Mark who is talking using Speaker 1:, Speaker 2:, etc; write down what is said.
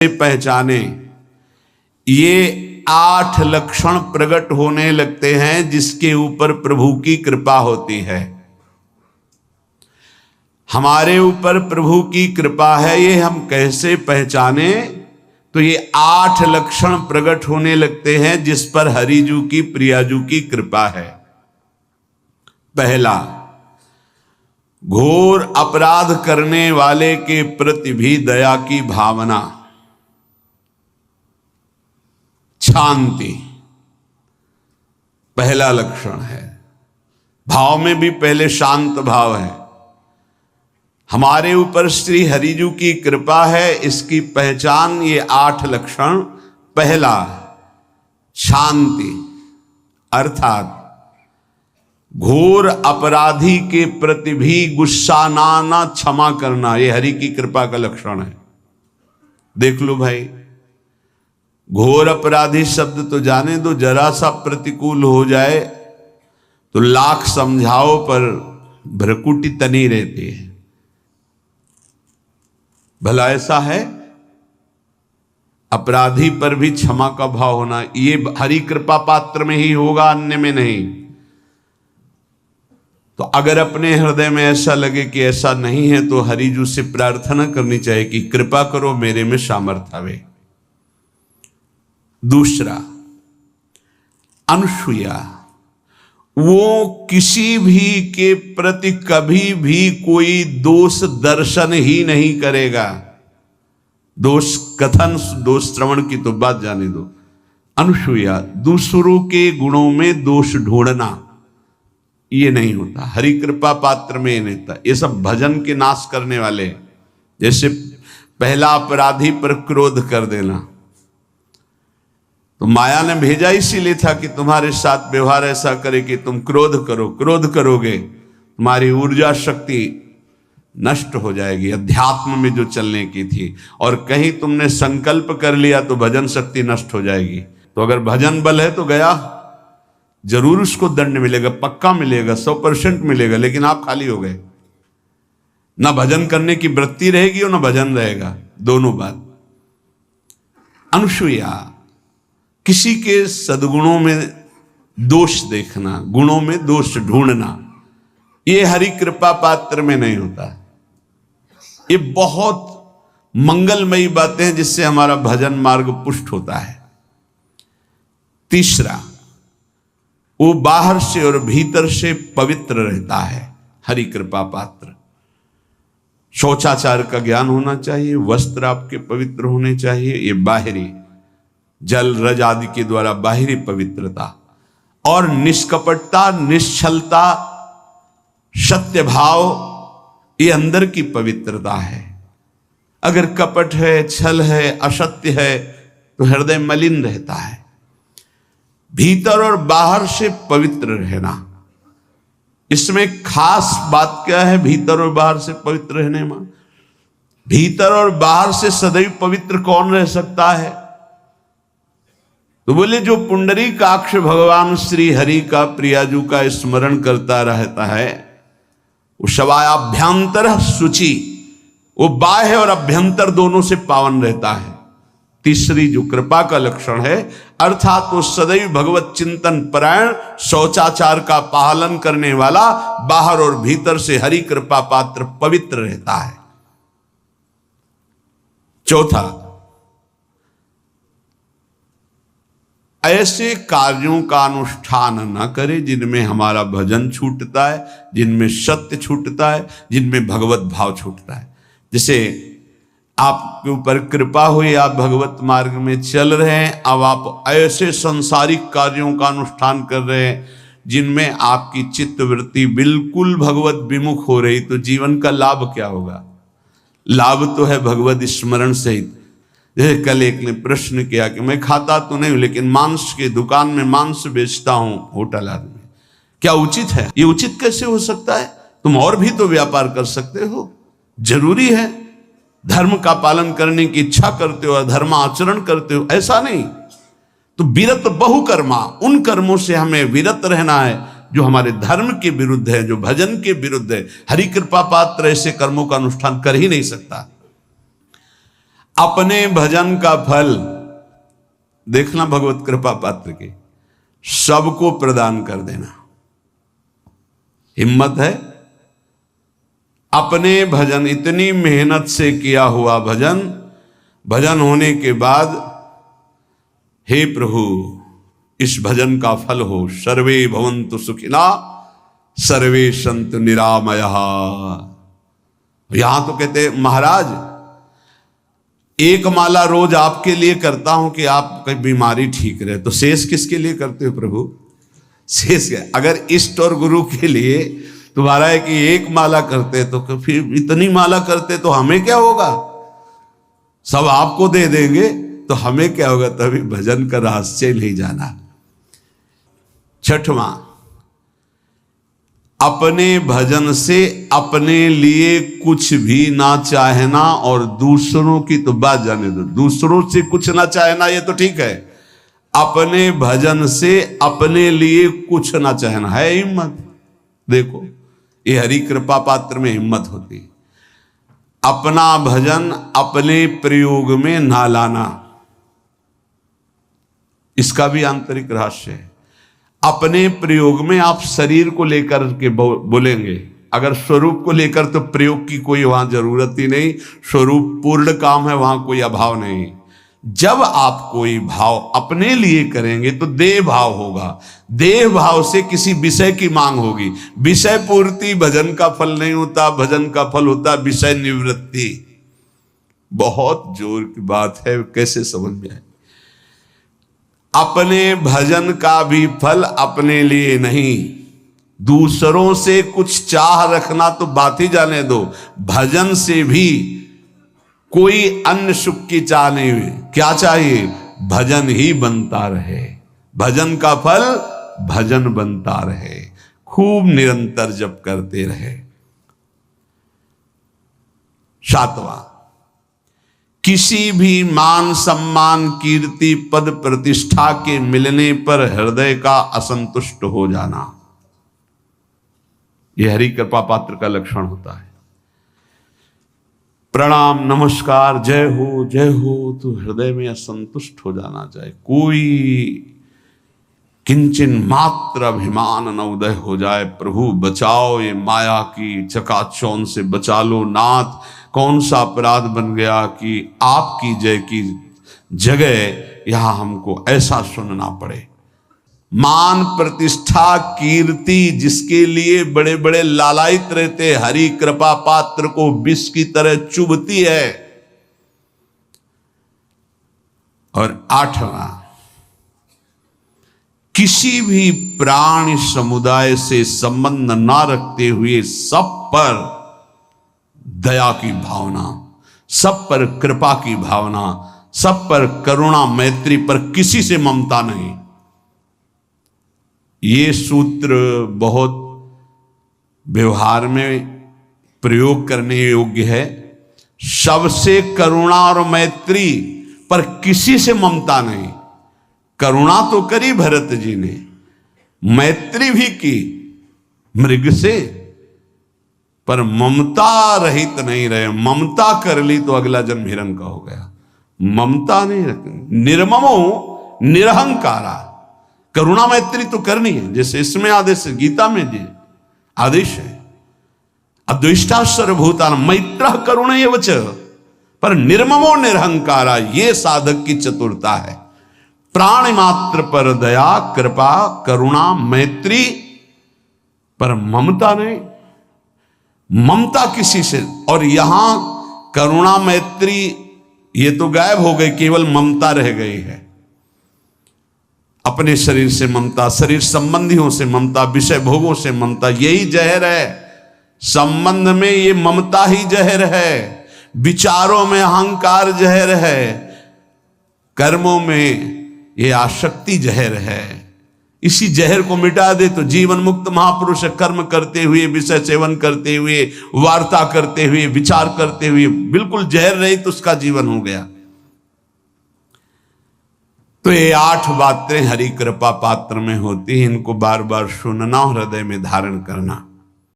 Speaker 1: पहचाने, ये 8 लक्षण प्रकट होने लगते हैं जिसके ऊपर प्रभु की कृपा होती है। हमारे ऊपर प्रभु की कृपा है, ये हम कैसे पहचाने? तो ये 8 लक्षण प्रकट होने लगते हैं जिस पर हरिजू की प्रियाजू की कृपा है। पहला, घोर अपराध करने वाले के प्रति भी दया की भावना, शांति पहला लक्षण है। भाव में भी पहले शांत भाव है। हमारे ऊपर श्री हरिजू की कृपा है, इसकी पहचान ये 8 लक्षण। पहला, शांति, अर्थात घोर अपराधी के प्रति भी गुस्सा ना क्षमा करना, ये हरि की कृपा का लक्षण है। देख लो भाई, घोर अपराधी शब्द तो जाने दो, जरा सा प्रतिकूल हो जाए तो लाख समझाओ पर भ्रकुटी तनी रहती है। भला ऐसा है? अपराधी पर भी क्षमा का भाव होना, ये हरि कृपा पात्र में ही होगा, अन्य में नहीं। तो अगर अपने हृदय में ऐसा लगे कि ऐसा नहीं है तो हरिजू से प्रार्थना करनी चाहिए कि कृपा करो, मेरे में सामर्थ्य आवे। दूसरा, अनुसूया, वो किसी भी के प्रति कभी भी कोई दोष दर्शन ही नहीं करेगा। दोष कथन, दोष श्रवण की तो बात जाने दो। अनुसूया, दूसरों के गुणों में दोष ढूंढना, ये नहीं होता। हरि कृपा पात्र में ये नहीं होता। ये सब भजन के नाश करने वाले। जैसे पहला अपराधी पर क्रोध कर देना, तो माया ने भेजा इसीलिए था कि तुम्हारे साथ व्यवहार ऐसा करे कि तुम क्रोध करो। क्रोध करोगे तुम्हारी ऊर्जा शक्ति नष्ट हो जाएगी, अध्यात्म में जो चलने की थी। और कहीं तुमने संकल्प कर लिया तो भजन शक्ति नष्ट हो जाएगी। तो अगर भजन बल है तो गया, जरूर उसको दंड मिलेगा, पक्का मिलेगा, 100% मिलेगा, लेकिन आप खाली हो गए। ना भजन करने की वृत्ति रहेगी और ना भजन रहेगा, दोनों बात। अनुसूया, किसी के सद्गुणों में दोष देखना, गुणों में दोष ढूंढना, ये हरि कृपा पात्र में नहीं होता। ये बहुत मंगलमयी बातें हैं जिससे हमारा भजन मार्ग पुष्ट होता है। तीसरा, वो बाहर से और भीतर से पवित्र रहता है, हरि कृपा पात्र। शौचाचार का ज्ञान होना चाहिए, वस्त्र आपके पवित्र होने चाहिए, ये बाहरी जल रज आदि के द्वारा बाहरी पवित्रता। और निष्कपटता, निश्चलता, सत्य भाव, ये अंदर की पवित्रता है। अगर कपट है, छल है, असत्य है तो हृदय मलिन रहता है। भीतर और बाहर से पवित्र रहना, इसमें खास बात क्या है? भीतर और बाहर से पवित्र रहने में, भीतर और बाहर से सदैव पवित्र कौन रह सकता है? तो बोले जो पुंडरीकाक्ष भगवान श्री हरि का, प्रियाजू का स्मरण करता रहता है, वो शवायाभ्यंतर शुचि, वो बाह्य और अभ्यंतर दोनों से पावन रहता है। तीसरी जो कृपा का लक्षण है, अर्थात वो सदैव भगवत चिंतन परायण, शौचाचार का पालन करने वाला, बाहर और भीतर से हरि कृपा पात्र पवित्र रहता है। चौथा, ऐसे कार्यों का अनुष्ठान न करे जिनमें हमारा भजन छूटता है, जिनमें सत्य छूटता है, जिनमें भगवत भाव छूटता है। जैसे आपके ऊपर कृपा हुई, आप भगवत मार्ग में चल रहे हैं, अब आप ऐसे संसारिक कार्यों का अनुष्ठान कर रहे हैं जिनमें आपकी चित्तवृत्ति बिल्कुल भगवत विमुख हो रही, तो जीवन का लाभ क्या होगा? लाभ तो है भगवत स्मरण सहित। जैसे कल एक ने प्रश्न किया कि मैं खाता तो नहीं हूं लेकिन मांस की दुकान में मांस बेचता हूं, होटल आदमी, क्या उचित है? ये उचित कैसे हो सकता है? तुम और भी तो व्यापार कर सकते हो। जरूरी है धर्म का पालन करने की इच्छा करते हो, धर्म आचरण करते हो, ऐसा नहीं। तो विरत बहुकर्मा, उन कर्मों से हमें विरत रहना है जो हमारे धर्म के विरुद्ध है, जो भजन के विरुद्ध है। हरि कृपा पात्र ऐसे कर्मों का अनुष्ठान कर ही नहीं सकता। अपने भजन का फल देखना भगवत कृपा पात्र के सबको प्रदान कर देना। हिम्मत है? अपने भजन, इतनी मेहनत से किया हुआ भजन, भजन होने के बाद हे प्रभु इस भजन का फल हो, सर्वे भवन्तु सुखिना सर्वे सन्तु निरामयः। यहां तो कहते महाराज एक माला रोज आपके लिए करता हूं कि आपकी बीमारी ठीक रहे, तो शेष किसके लिए करते हो प्रभु? शेष क्या? अगर इष्ट और गुरु के लिए तुम्हारा है कि एक माला करते तो फिर इतनी माला करते तो हमें क्या होगा? सब आपको दे देंगे तो हमें क्या होगा? तभी भजन का रहस्य नहीं जाना। छठवां, अपने भजन से अपने लिए कुछ भी ना चाहना और दूसरों की तो बात जाने दो, दूसरों से कुछ ना चाहना ये तो ठीक है, अपने भजन से अपने लिए कुछ ना चाहना है हिम्मत। देखो ये हरि कृपा पात्र में हिम्मत होती है। अपना भजन अपने प्रयोग में ना लाना, इसका भी आंतरिक रहस्य है। अपने प्रयोग में आप शरीर को लेकर के बोलेंगे, अगर स्वरूप को लेकर तो प्रयोग की कोई वहां जरूरत ही नहीं, स्वरूप पूर्ण काम है, वहां कोई अभाव नहीं। जब आप कोई भाव अपने लिए करेंगे तो देह भाव होगा, देह भाव से किसी विषय की मांग होगी। विषय पूर्ति भजन का फल नहीं होता, भजन का फल होता विषय निवृत्ति। बहुत जोर की बात है, कैसे समझ में आए? अपने भजन का भी फल अपने लिए नहीं, दूसरों से कुछ चाह रखना तो बात ही जाने दो, भजन से भी कोई अन्य सुख की चाह नहीं हुई। क्या चाहिए? भजन ही बनता रहे, भजन का फल भजन बनता रहे, खूब निरंतर जप करते रहे। सातवां, किसी भी मान सम्मान कीर्ति पद प्रतिष्ठा के मिलने पर हृदय का असंतुष्ट हो जाना, यह हरि कृपा पात्र का लक्षण होता है। प्रणाम नमस्कार जय हो तो हृदय में असंतुष्ट हो जाना चाहिए। कोई किंचन मात्र अभिमान न उदय हो जाए। प्रभु बचाओ, ये माया की चकाचौंध से बचा लो नाथ। कौन सा अपराध बन गया कि आपकी जय की जगह यहां हमको ऐसा सुनना पड़े। मान प्रतिष्ठा कीर्ति जिसके लिए बड़े बड़े लालायित रहते, हरि कृपा पात्र को विष की तरह चुभती है। और आठवां, किसी भी प्राणी समुदाय से संबंध ना रखते हुए सब पर दया की भावना, सब पर कृपा की भावना, सब पर करुणा मैत्री, पर किसी से ममता नहीं। ये सूत्र बहुत व्यवहार में प्रयोग करने योग्य है। सबसे करुणा और मैत्री, पर किसी से ममता नहीं। करुणा तो करी भरत जी ने, मैत्री भी की मृग से, पर ममता रहित नहीं रहे। ममता कर ली तो अगला जन्म हिरण का हो गया। ममता नहीं रखनी। निर्ममो निरहंकारा, करुणा मैत्री तो करनी है, जैसे इसमें आदेश है, गीता में जी आदेश है, अद्वेष्टा सर्वभूतानां मैत्रः करुणैव च, पर निर्ममो निरहंकारा, ये साधक की चतुरता है। प्राणी मात्र पर दया कृपा करुणा मैत्री, पर ममता नहीं। ममता किसी से, और यहां करुणा मैत्री ये तो गायब हो गई, केवल ममता रह गई है। अपने शरीर से ममता, शरीर संबंधियों से ममता, विषय भोगों से ममता, यही जहर है। संबंध में ये ममता ही जहर है, विचारों में अहंकार जहर है, कर्मों में ये आसक्ति जहर है। इसी जहर को मिटा दे तो जीवन मुक्त महापुरुष कर्म करते हुए, विषय सेवन करते हुए, वार्ता करते हुए, विचार करते हुए, बिल्कुल जहर रहित उसका जीवन हो गया। तो ये 8 बातें हरि कृपा पात्र में होती हैं, इनको बार बार सुनना, हृदय में धारण करना।